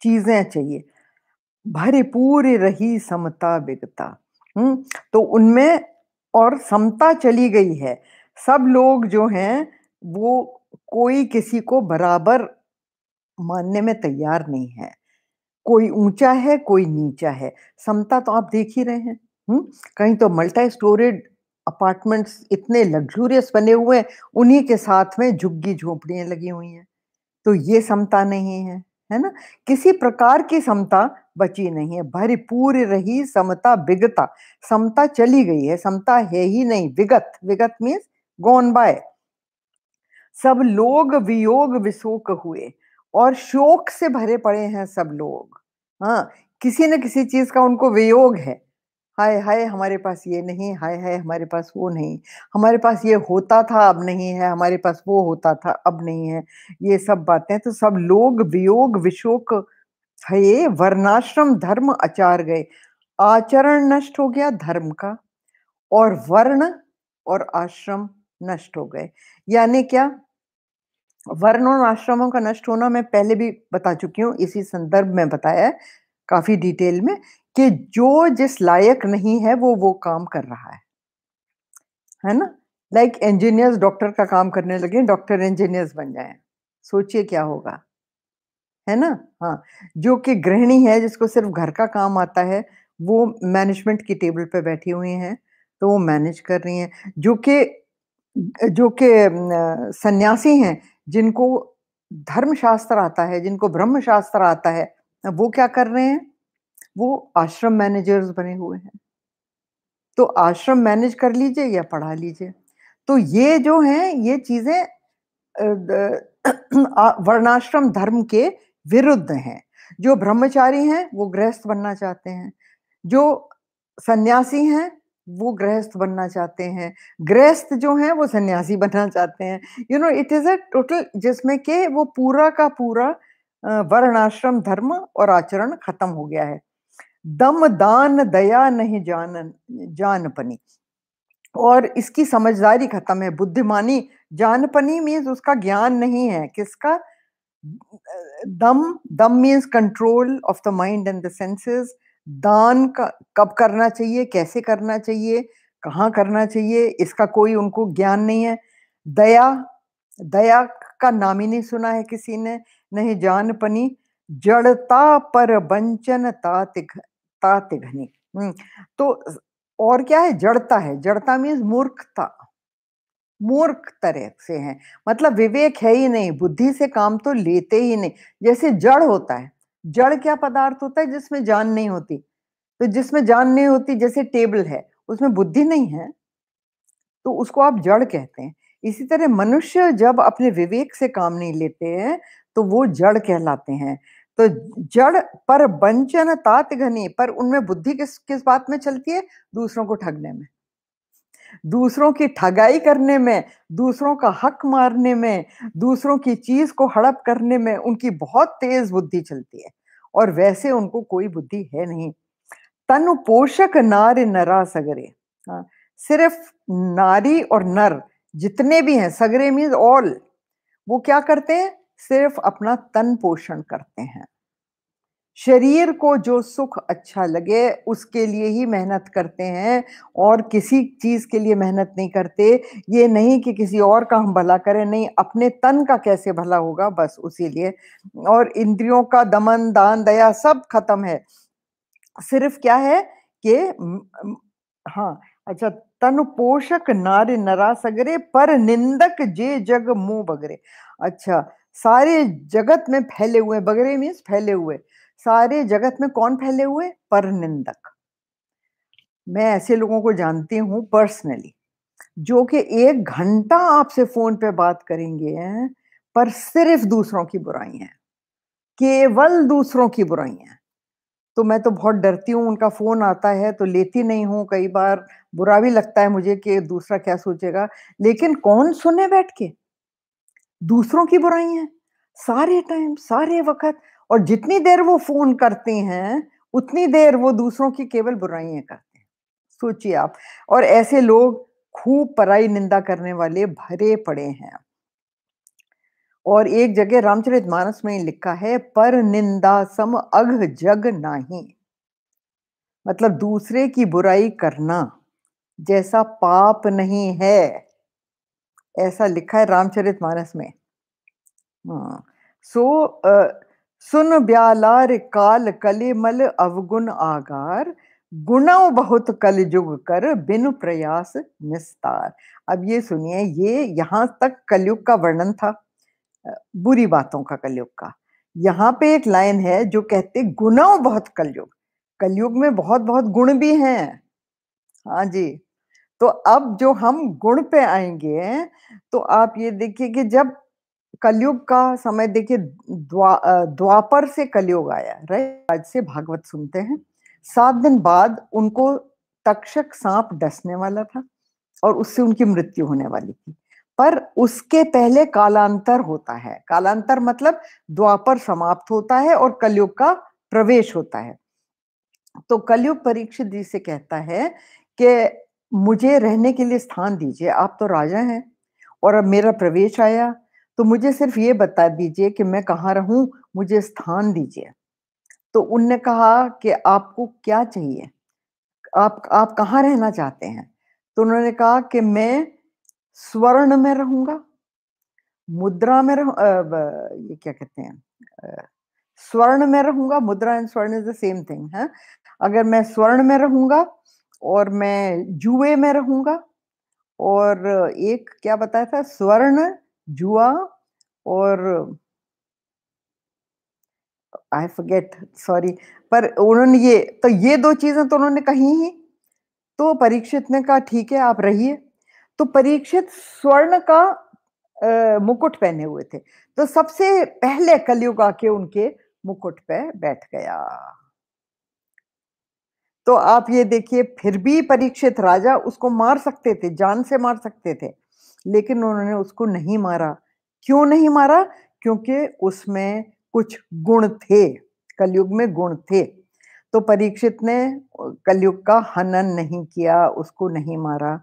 चीजें चाहिए। भरपूर रही समता बिगता। तो उनमें और समता चली गई है। सब लोग जो हैं वो कोई किसी को बराबर मानने में तैयार नहीं है। कोई ऊंचा है, कोई नीचा है। समता तो आप देख ही रहे हैं। कहीं तो मल्टी स्टोरेड अपार्टमेंट्स इतने लग्जूरियस बने हुए हैं, उन्हीं के साथ में झुग्गी झोपड़ियां लगी हुई हैं। तो ये समता नहीं है ना? किसी प्रकार की समता बची नहीं है। भरपूर रही समता बिगता। समता चली गई है, समता है ही नहीं। विगत, विगत मीन्स गॉन बाय। सब लोग वियोग विशोक हुए, और शोक से भरे पड़े हैं सब लोग। हाँ, किसी न किसी चीज का उनको वियोग है। हाय हाय हमारे पास ये नहीं, हाय हाय हमारे पास वो नहीं, हमारे पास ये होता था अब नहीं है, हमारे पास वो होता था अब नहीं है। ये सब बातें, तो सब लोग वियोग विशोक है। वर्णाश्रम धर्म आचार गए। आचरण नष्ट हो गया धर्म का, और वर्ण और आश्रम नष्ट हो गए। यानी क्या? वर्ण और आश्रमों का नष्ट होना मैं पहले भी बता चुकी हूँ, इसी संदर्भ में बताया है काफी डिटेल में, कि जो जिस लायक नहीं है वो काम कर रहा है ना? लाइक इंजीनियर्स डॉक्टर का काम करने लगे, डॉक्टर इंजीनियर्स बन जाएं, सोचिए क्या होगा, है ना? हाँ, जो कि गृहिणी है, जिसको सिर्फ घर का काम आता है, वो मैनेजमेंट की टेबल पे बैठी हुई हैं, तो वो मैनेज कर रही हैं। जो कि सन्यासी हैं, जिनको धर्मशास्त्र आता है, जिनको ब्रह्म शास्त्र आता है, वो क्या कर रहे हैं? वो आश्रम मैनेजर्स बने हुए हैं। तो आश्रम मैनेज कर लीजिए या पढ़ा लीजिए। तो ये जो हैं, ये चीजें वर्णाश्रम धर्म के विरुद्ध हैं। जो ब्रह्मचारी हैं वो गृहस्थ बनना चाहते हैं, जो सन्यासी हैं वो गृहस्थ बनना चाहते हैं, गृहस्थ जो हैं वो सन्यासी बनना चाहते हैं। इट इज अ टोटल, जिसमें के वो पूरा का पूरा वर्णाश्रम धर्म और आचरण खत्म हो गया है। दम दान दया नहीं जानपनी, और इसकी समझदारी खत्म है। बुद्धिमानी, जानपनी मीन्स उसका ज्ञान नहीं है। किसका? दम, दम means control of the mind and the senses. दान का कब करना चाहिए, कैसे करना चाहिए, कहाँ करना चाहिए, इसका कोई उनको ज्ञान नहीं है। दया, दया का नाम ही नहीं सुना है किसी ने। नहीं जानपनी। जड़ता पर बंचन तात घनी। तो और क्या है? जड़ता है। जड़ता मीन्स मूर्खता, मूर्ख तरह से हैं, मतलब विवेक है ही नहीं, बुद्धि से काम तो लेते ही नहीं। जैसे जड़ होता है, जड़ क्या पदार्थ होता है? जिसमें जान नहीं होती। तो जिसमें जान नहीं होती, जैसे टेबल है, उसमें बुद्धि नहीं है, तो उसको आप जड़ कहते हैं। इसी तरह मनुष्य जब अपने विवेक से काम नहीं लेते हैं, तो वो जड़ कहलाते हैं। तो जड़ पर बंचन तात घनी, पर उनमें बुद्धि किस किस बात में चलती है? दूसरों को ठगने में, दूसरों की ठगाई करने में, दूसरों का हक मारने में, दूसरों की चीज को हड़प करने में उनकी बहुत तेज बुद्धि चलती है। और वैसे उनको कोई बुद्धि है नहीं। तनु पोषक नार नरा सगरे। हाँ, सिर्फ नारी और नर जितने भी हैं, सगरे मीन्स ऑल, वो क्या करते हैं? सिर्फ अपना तन पोषण करते हैं। शरीर को जो सुख अच्छा लगे उसके लिए ही मेहनत करते हैं और किसी चीज के लिए मेहनत नहीं करते। ये नहीं कि किसी और का हम भला करें, नहीं, अपने तन का कैसे भला होगा, बस उसी लिए। और इंद्रियों का दमन, दान, दया सब खत्म है। सिर्फ क्या है कि हाँ, अच्छा, तन पोषक नारी नरा सगरे, पर निंदक जे जग मुंह बगरे। अच्छा, सारे जगत में फैले हुए, बगरे मीन्स फैले हुए, सारे जगत में कौन फैले हुए? पर निंदक। मैं ऐसे लोगों को जानती हूं पर्सनली, जो कि 1 घंटा आपसे फोन पे बात करेंगे पर सिर्फ दूसरों की बुराई है, केवल दूसरों की बुराई है। तो मैं तो बहुत डरती हूँ, उनका फोन आता है तो लेती नहीं हूँ। कई बार बुरा भी लगता है मुझे कि दूसरा क्या सोचेगा, लेकिन कौन सुने बैठ के? दूसरों की बुराई है सारे टाइम, सारे वक्त। और जितनी देर वो फोन करते हैं उतनी देर वो दूसरों की केवल बुराइयां करते हैं। सोचिए आप। और ऐसे लोग खूब पराई निंदा करने वाले भरे पड़े हैं। और एक जगह रामचरितमानस में ही लिखा है, पर निंदा सम अघ जग नाही। मतलब दूसरे की बुराई करना जैसा पाप नहीं है, ऐसा लिखा है रामचरितमानस में। हाँ। सो सुन ब्यालार काल कलिमल अवगुण आगार, गुणों बहुत कलयुग कर बिनु प्रयास निस्तार। अब ये सुनिए, ये यहां तक कलयुग का वर्णन था, बुरी बातों का कलयुग का। यहाँ पे एक लाइन है जो कहते गुणों बहुत कलयुग, कलयुग में बहुत बहुत गुण भी हैं। हाँ जी। तो अब जो हम गुण पे आएंगे, तो आप ये देखिए कि जब कलयुग का समय देखिए, द्वापर से कलयुग आया, राइट? आज से भागवत सुनते हैं, 7 दिन बाद उनको तक्षक सांप डसने वाला था और उससे उनकी मृत्यु होने वाली थी। पर उसके पहले कालांतर होता है। कालांतर मतलब द्वापर समाप्त होता है और कलयुग का प्रवेश होता है। तो कलयुग परीक्षित जी से कहता है कि मुझे रहने के लिए स्थान दीजिए, आप तो राजा हैं और अब मेरा प्रवेश आया, तो मुझे सिर्फ ये बता दीजिए कि मैं कहाँ रहूं, मुझे स्थान दीजिए। तो उनने कहा कि आपको क्या चाहिए, आप कहाँ रहना चाहते हैं? तो उन्होंने कहा कि मैं स्वर्ण में रहूंगा, मुद्रा में ये क्या कहते हैं, स्वर्ण में रहूंगा। मुद्रा एंड स्वर्ण इज द सेम थिंग है। अगर मैं स्वर्ण में रहूंगा और मैं जुए में रहूंगा, और एक क्या बताया था, स्वर्ण, जुआ और आई फॉरगेट, सॉरी। पर उन्होंने ये 2 चीजें तो उन्होंने कही ही। तो परीक्षित ने कहा ठीक है, आप रहिए। तो परीक्षित स्वर्ण का मुकुट पहने हुए थे, तो सबसे पहले कलयुग आके उनके मुकुट पे बैठ गया। तो आप ये देखिए, फिर भी परीक्षित राजा उसको मार सकते थे, जान से मार सकते थे, लेकिन उन्होंने उसको नहीं मारा। क्यों नहीं मारा? क्योंकि उसमें कुछ गुण थे, कलयुग में गुण थे। तो परीक्षित ने कलयुग का हनन नहीं किया, उसको नहीं मारा।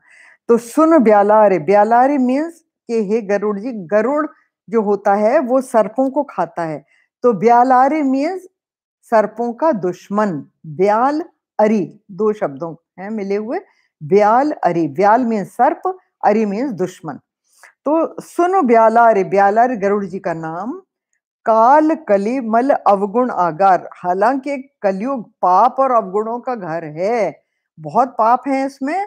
तो सुन ब्यालारे, ब्यालारे मीन्स कि हे गरुड़ जी, गरुड़ जो होता है वो सर्पों को खाता है। तो ब्यालारे मीन्स सर्पों का दुश्मन। ब्याल अरि, 2 शब्दों हैं मिले हुए, ब्याल अरि। ब्याल मीन्स सर्प, अरि मीन्स दुश्मन। तो सुनो ब्यालारे, ब्यालारे गरुड़ जी का नाम। काल कली मल अवगुण आगार, हालांकि कलयुग पाप और अवगुणों का घर है, बहुत पाप है इसमें।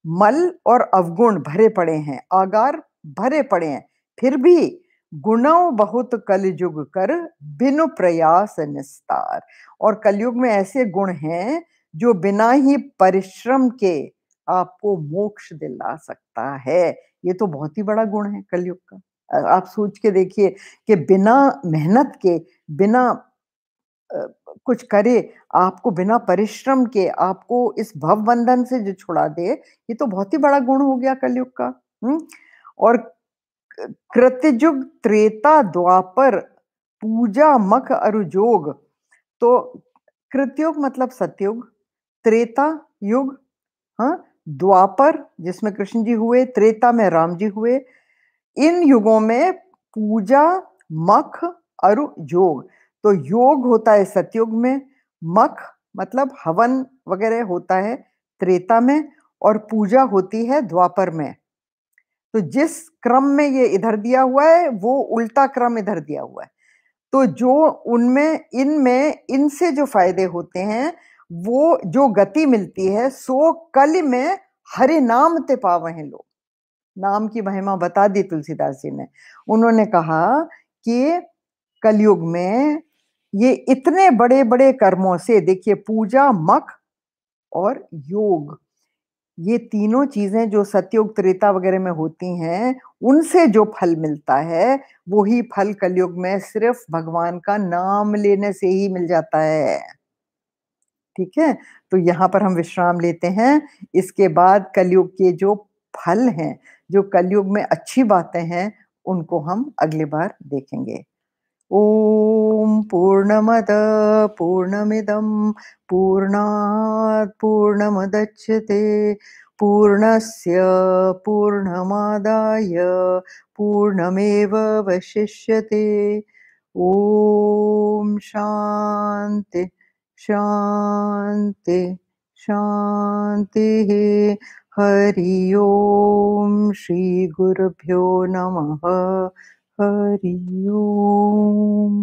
मल और अवगुण भरे पड़े हैं, आगार भरे पड़े हैं, फिर भी गुणों बहुत कलयुग कर बिनु प्रयास निस्तार। और कलयुग में ऐसे गुण हैं जो बिना ही परिश्रम के आपको मोक्ष दिला सकता है। ये तो बहुत ही बड़ा गुण है कलयुग का। आप सोच के देखिए कि बिना मेहनत के, बिना कुछ करे, आपको बिना परिश्रम के आपको इस भव बंधन से जो छुड़ा दे, ये तो बहुत ही बड़ा गुण हो गया कलयुग का। और कृतयुग त्रेता द्वापर पूजा मख अरुजोग। तो कृतयुग मतलब सतयुग, त्रेता युग, हाँ, द्वापर जिसमें कृष्ण जी हुए, त्रेता में राम जी हुए। इन युगों में पूजा, मख और योग। तो योग होता है सतयुग में, मख मतलब हवन वगैरह होता है त्रेता में, और पूजा होती है द्वापर में। तो जिस क्रम में ये इधर दिया हुआ है वो उल्टा क्रम इधर दिया हुआ है। तो जो उनमें इनमें इनसे जो फायदे होते हैं, वो जो गति मिलती है सो कल में हरि नाम ते पावहें लोग। नाम की महिमा बता दी तुलसीदास जी ने। उन्होंने कहा कि कलयुग में ये इतने बड़े बड़े कर्मों से, देखिए पूजा, मख और योग, ये तीनों चीजें जो सतयुग त्रेता वगैरह में होती हैं, उनसे जो फल मिलता है वही फल कलयुग में सिर्फ भगवान का नाम लेने से ही मिल जाता है। ठीक है, तो यहाँ पर हम विश्राम लेते हैं। इसके बाद कलयुग के जो फल हैं, जो कलयुग में अच्छी बातें हैं, उनको हम अगली बार देखेंगे। ॐ पूर्णमद पूर्णमिदं पूर्णात् पूर्णमुदच्यते पूर्णस्य पूर्णमादाय पूर्णमेवावशिष्यते। ॐ शान्ति शान्ति शान्तिः। हरि ओम श्री गुरुभ्यो नमः। हरि ओम।